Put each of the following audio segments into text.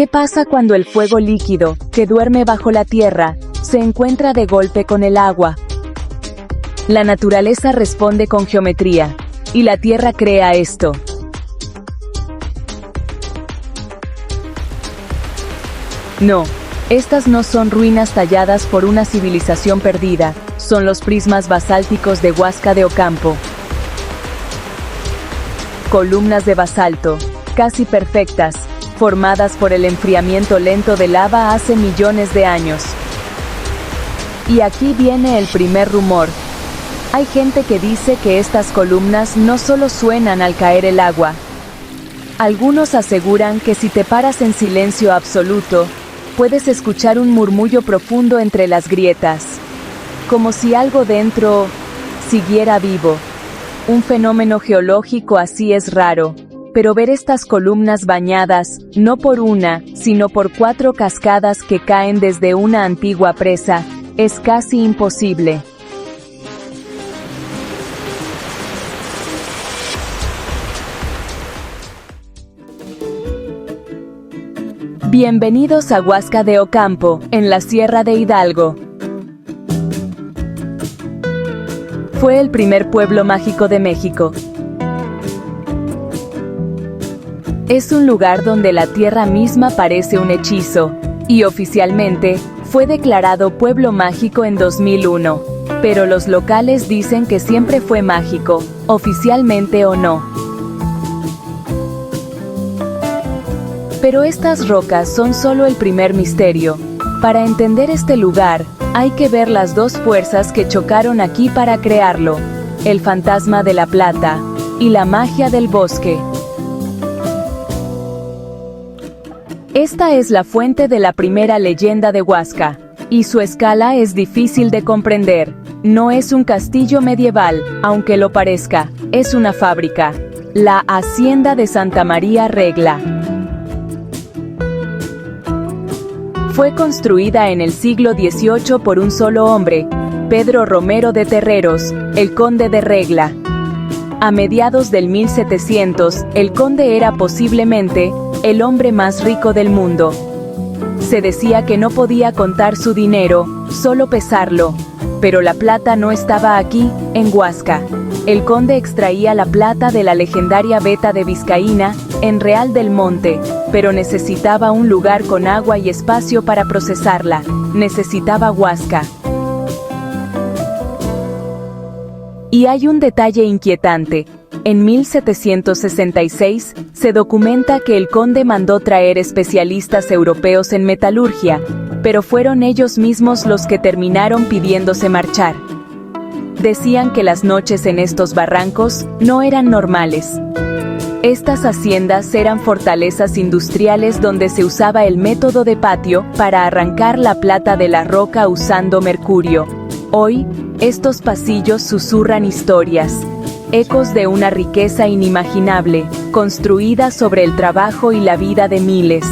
¿Qué pasa cuando el fuego líquido, que duerme bajo la tierra, se encuentra de golpe con el agua? La naturaleza responde con geometría, y la tierra crea esto. No, estas no son ruinas talladas por una civilización perdida, son los prismas basálticos de Huasca de Ocampo. Columnas de basalto, casi perfectas, formadas por el enfriamiento lento de lava hace millones de años. Y aquí viene el primer rumor. Hay gente que dice que estas columnas no solo suenan al caer el agua. Algunos aseguran que si te paras en silencio absoluto, puedes escuchar un murmullo profundo entre las grietas, como si algo dentro siguiera vivo. Un fenómeno geológico así es raro, pero ver estas columnas bañadas, no por una, sino por 4 cascadas que caen desde una antigua presa, es casi imposible. Bienvenidos a Huasca de Ocampo, en la Sierra de Hidalgo. Fue el primer pueblo mágico de México. Es un lugar donde la tierra misma parece un hechizo, y oficialmente, fue declarado pueblo mágico en 2001. Pero los locales dicen que siempre fue mágico, oficialmente o no. Pero estas rocas son solo el primer misterio. Para entender este lugar, hay que ver las 2 fuerzas que chocaron aquí para crearlo: el fantasma de la plata y la magia del bosque. Esta es la fuente de la primera leyenda de Huasca, y su escala es difícil de comprender. No es un castillo medieval, aunque lo parezca, es una fábrica. La Hacienda de Santa María Regla. Fue construida en el siglo XVIII por un solo hombre, Pedro Romero de Terreros, el conde de Regla. A mediados del 1700, el conde era posiblemente el hombre más rico del mundo. Se decía que no podía contar su dinero, solo pesarlo. Pero la plata no estaba aquí, en Huasca. El conde extraía la plata de la legendaria veta de Vizcaína, en Real del Monte, pero necesitaba un lugar con agua y espacio para procesarla. Necesitaba Huasca. Y hay un detalle inquietante. En 1766, se documenta que el conde mandó traer especialistas europeos en metalurgia, pero fueron ellos mismos los que terminaron pidiéndose marchar. Decían que las noches en estos barrancos no eran normales. Estas haciendas eran fortalezas industriales donde se usaba el método de patio para arrancar la plata de la roca usando mercurio. Hoy, estos pasillos susurran historias, ecos de una riqueza inimaginable, construida sobre el trabajo y la vida de miles.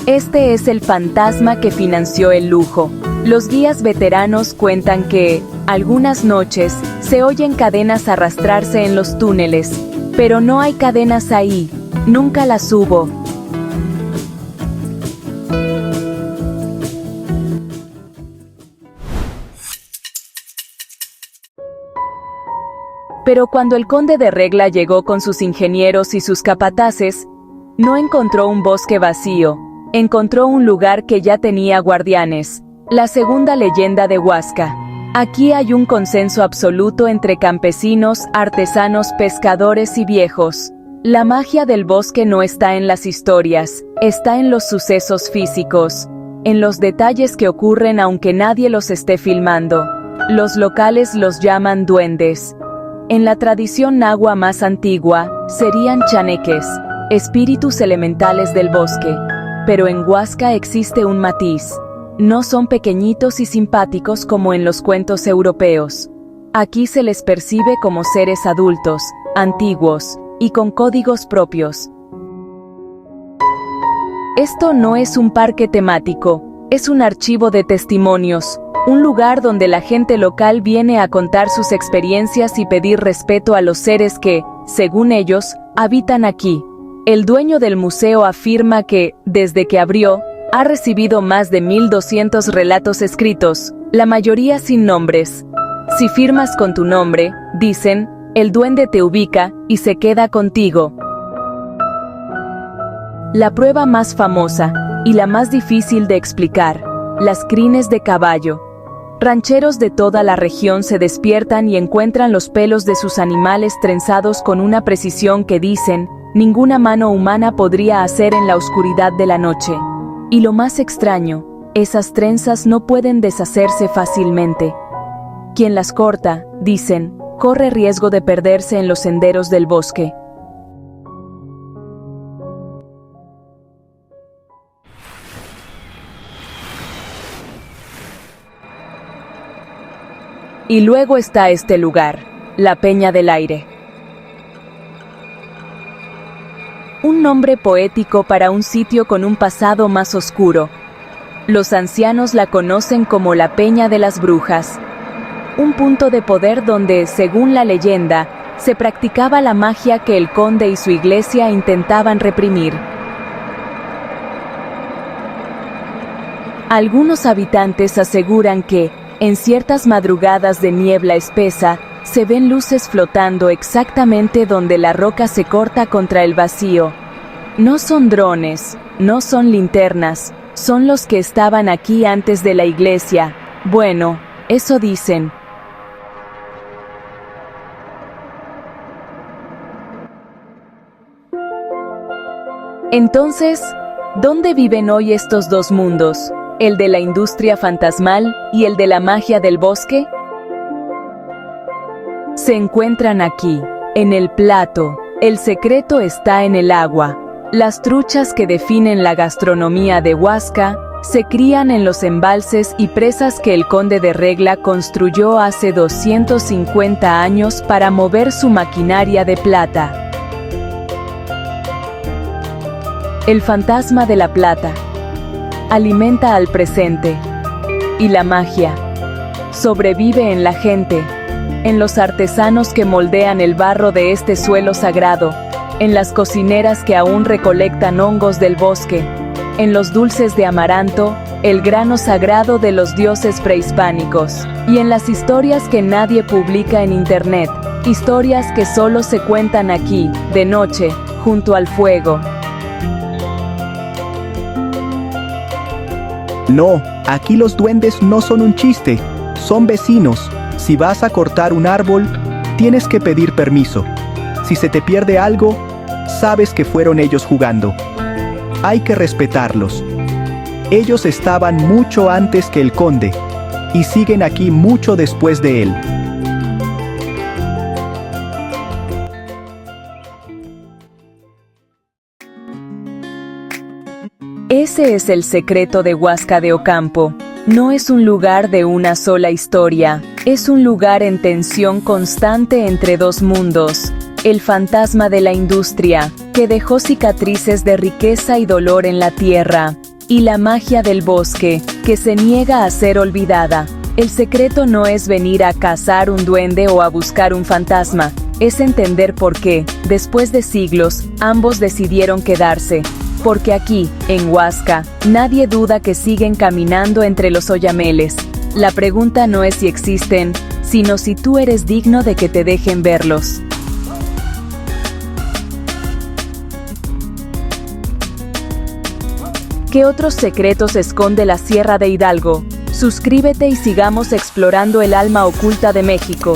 Este es el fantasma que financió el lujo. Los guías veteranos cuentan que, algunas noches, se oyen cadenas arrastrarse en los túneles, pero no hay cadenas ahí, nunca las hubo. Pero cuando el conde de Regla llegó con sus ingenieros y sus capataces, no encontró un bosque vacío, encontró un lugar que ya tenía guardianes. La segunda leyenda de Huasca. Aquí hay un consenso absoluto entre campesinos, artesanos, pescadores y viejos. La magia del bosque no está en las historias, está en los sucesos físicos, en los detalles que ocurren aunque nadie los esté filmando. Los locales los llaman duendes. En la tradición nahua más antigua, serían chaneques, espíritus elementales del bosque. Pero en Huasca existe un matiz. No son pequeñitos y simpáticos como en los cuentos europeos. Aquí se les percibe como seres adultos, antiguos, y con códigos propios. Esto no es un parque temático, es un archivo de testimonios, un lugar donde la gente local viene a contar sus experiencias y pedir respeto a los seres que, según ellos, habitan aquí. El dueño del museo afirma que, desde que abrió, ha recibido más de 1.200 relatos escritos, la mayoría sin nombres. Si firmas con tu nombre, dicen, el duende te ubica y se queda contigo. La prueba más famosa, y la más difícil de explicar, las crines de caballo. Rancheros de toda la región se despiertan y encuentran los pelos de sus animales trenzados con una precisión que dicen, ninguna mano humana podría hacer en la oscuridad de la noche. Y lo más extraño, esas trenzas no pueden deshacerse fácilmente. Quien las corta, dicen, corre riesgo de perderse en los senderos del bosque. Y luego está este lugar, la Peña del Aire. Un nombre poético para un sitio con un pasado más oscuro. Los ancianos la conocen como la Peña de las Brujas. Un punto de poder donde, según la leyenda, se practicaba la magia que el conde y su iglesia intentaban reprimir. Algunos habitantes aseguran que, en ciertas madrugadas de niebla espesa, se ven luces flotando exactamente donde la roca se corta contra el vacío. No son drones, no son linternas, son los que estaban aquí antes de la iglesia. Bueno, eso dicen. Entonces, ¿dónde viven hoy estos dos mundos? ¿El de la industria fantasmal y el de la magia del bosque? Se encuentran aquí, en el plato. El secreto está en el agua. Las truchas que definen la gastronomía de Huasca se crían en los embalses y presas que el conde de Regla construyó hace 250 años para mover su maquinaria de plata. El fantasma de la plata alimenta al presente, y la magia sobrevive en la gente, en los artesanos que moldean el barro de este suelo sagrado, en las cocineras que aún recolectan hongos del bosque, en los dulces de amaranto, el grano sagrado de los dioses prehispánicos, y en las historias que nadie publica en internet, historias que solo se cuentan aquí, de noche, junto al fuego. No, aquí los duendes no son un chiste, son vecinos. Si vas a cortar un árbol, tienes que pedir permiso. Si se te pierde algo, sabes que fueron ellos jugando. Hay que respetarlos. Ellos estaban mucho antes que el conde, y siguen aquí mucho después de él. Ese es el secreto de Huasca de Ocampo. No es un lugar de una sola historia, es un lugar en tensión constante entre dos mundos. El fantasma de la industria, que dejó cicatrices de riqueza y dolor en la tierra, y la magia del bosque, que se niega a ser olvidada. El secreto no es venir a cazar un duende o a buscar un fantasma, es entender por qué, después de siglos, ambos decidieron quedarse. Porque aquí, en Huasca, nadie duda que siguen caminando entre los oyameles. La pregunta no es si existen, sino si tú eres digno de que te dejen verlos. ¿Qué otros secretos esconde la Sierra de Hidalgo? Suscríbete y sigamos explorando el alma oculta de México.